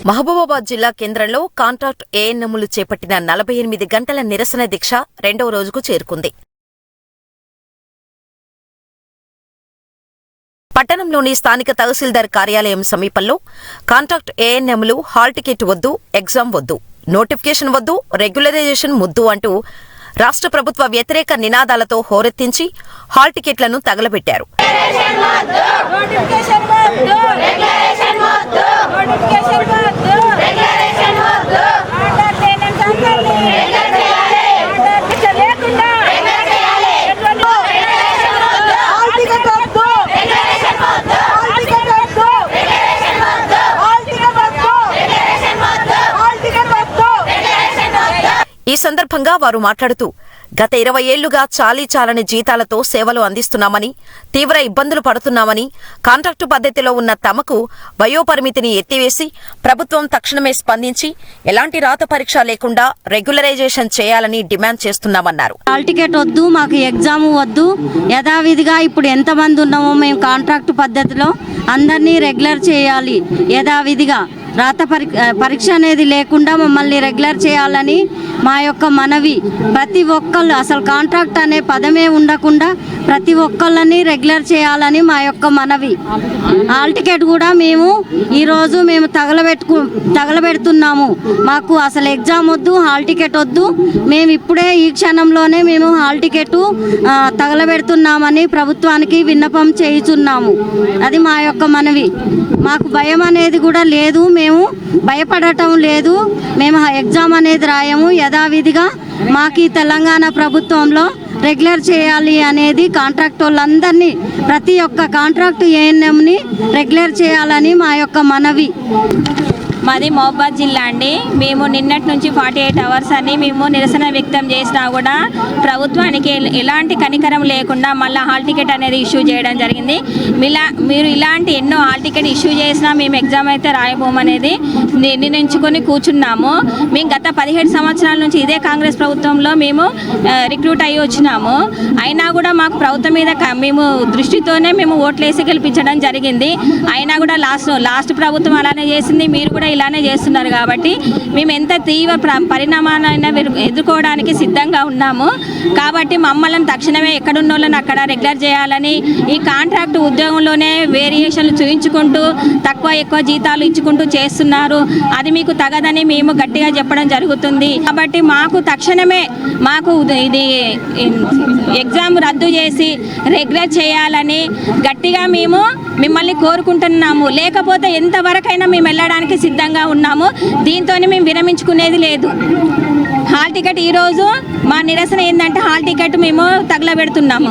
మహబూబాబాద్ జిల్లా కేంద్రంలో కాంట్రాక్ట్ ఏఎన్ఎంలు చేపట్టిన 48 గంటల నిరసన దీక్ష రెండవ రోజుకు చేరుకుంది. పట్టణంలోని స్థానిక తహసీల్దార్ కార్యాలయం సమీపంలో కాంట్రాక్ట్ ఏఎన్ఎంలు హాల్ టికెట్ వద్దు, ఎగ్జామ్ వద్దు, నోటిఫికేషన్ వద్దు, రెగ్యులరైజేషన్ ముద్దు అంటూ రాష్ట్ర ప్రభుత్వ వ్యతిరేక నినాదాలతో హోరెత్తించి హాల్ టికెట్లను తగలబెట్టారు. ఈ సందర్భంగా వారు మాట్లాడుతూ గత 20 ఏళ్లుగా చాలీచాలని జీతాలతో సేవలు అందిస్తున్నామని, తీవ్ర ఇబ్బందులు పడుతున్నామని, కాంట్రాక్టు పద్ధతిలో ఉన్న తమకు వయోపరిమితిని ఎత్తివేసి ప్రభుత్వం తక్షణమే స్పందించి ఎలాంటి రాత పరీక్ష లేకుండా రెగ్యులరైజేషన్ చేయాలని డిమాండ్ చేస్తున్నామన్నారు. హాల్ టికెట్ వద్దు, మాకు ఎగ్జామ్ వద్దు, యథావిధిగా ఇప్పుడు ఎంతమంది ఉన్నామో మేము కాంట్రాక్టు పద్ధతిలో అందరినీ రెగ్యులర్ చేయాలి, యథావిధిగా రాత పరీక్ష అనేది లేకుండా మమ్మల్ని రెగ్యులర్ చేయాలని మా యొక్క మనవి. ప్రతి ఒక్కళ్ళు అసలు కాంట్రాక్ట్ అనే పదమే ఉండకుండా ప్రతి ఒక్కళ్ళని రెగ్యులర్ చేయాలని మా యొక్క మనవి. హాల్ టికెట్ కూడా ఈరోజు మేము తగలబెడుతున్నాము. మాకు అసలు ఎగ్జామ్ వద్దు, హాల్ టికెట్ వద్దు, మేము ఇప్పుడే ఈ క్షణంలోనే మేము హాల్ టికెట్ తగలబెడుతున్నామని ప్రభుత్వానికి విన్నపం చేయుచున్నాము. అది మా యొక్క మనవి. మాకు భయం అనేది కూడా లేదు, మేము భయపడటం లేదు, మేము ఎగ్జామ్ అనేది రాయము, యథావిధిగా మాకు ఈ తెలంగాణ ప్రభుత్వంలో రెగ్యులర్ చేయాలి అనేది కాంట్రాక్ట్ వాళ్ళందరినీ, ప్రతి ఒక్క కాంట్రాక్ట్ ఏఎన్ఎంని రెగ్యులర్ చేయాలని మా యొక్క మనవి. మాది మహబూబాబాద్ జిల్లా అండి. మేము నిన్నటి నుంచి 48 అవర్స్ అని మేము నిరసన వ్యక్తం చేసినా కూడా ప్రభుత్వానికి ఎలాంటి కనికరం లేకుండా మళ్ళీ హాల్ టికెట్ అనేది ఇష్యూ చేయడం జరిగింది. మీరు ఇలాంటి ఎన్నో హాల్ టికెట్ ఇష్యూ చేసినా మేము ఎగ్జామ్ అయితే రాయబోమనేది నిర్ణయించుకొని కూర్చున్నాము. మేము గత 17 సంవత్సరాల నుంచి ఇదే కాంగ్రెస్ ప్రభుత్వంలో మేము రిక్రూట్ అయ్యి వచ్చినాము. అయినా కూడా మాకు ప్రభుత్వం మీద మేము దృష్టితోనే మేము ఓట్లేసి గెలిపించడం జరిగింది. అయినా కూడా లాస్ట్ ప్రభుత్వం అలానే చేసింది, మీరు కూడా ఇలానే చేస్తున్నారు. కాబట్టి మేము ఎంత తీవ్ర పరిణామాలైనా ఎదుర్కోవడానికి సిద్ధంగా ఉన్నాము. కాబట్టి మమ్మల్ని తక్షణమే ఎక్కడున్న వాళ్ళని అక్కడ రెగ్యులర్ చేయాలని, ఈ కాంట్రాక్ట్ ఉద్యోగంలోనే వేరియేషన్లు చూపించుకుంటూ తక్కువ ఎక్కువ జీతాలు ఇచ్చుకుంటూ చేస్తున్నారు. అది మీకు తగదని మేము గట్టిగా చెప్పడం జరుగుతుంది. కాబట్టి మాకు తక్షణమే ఇది ఎగ్జామ్ రద్దు చేసి రెగ్యులర్ చేయాలని గట్టిగా మేము మిమ్మల్ని కోరుకుంటున్నాము. లేకపోతే ఎంతవరకైనా మేము వెళ్ళడానికి సిద్ధంగా ఉన్నాము. దీంతో మేము విరమించుకునేది లేదు. హాల్ టికెట్ ఈరోజు మా నిరసన ఏంటంటే హాల్ టికెట్ మేము తగలబెడుతున్నాము.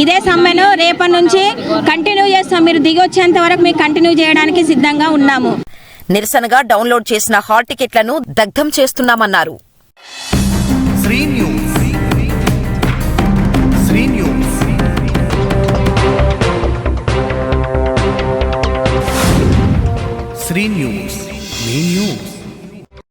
ఇదే సమ్మెను రేపటి నుంచి కంటిన్యూ చేస్తాం. మీరు దిగి వచ్చేంత వరకు మేము కంటిన్యూ చేయడానికి సిద్ధంగా ఉన్నాము. నిరసనగా డౌన్లోడ్ చేసిన హాల్ టికెట్లను దగ్ధం చేస్తున్నామన్నారు. శ్రీ న్యూస్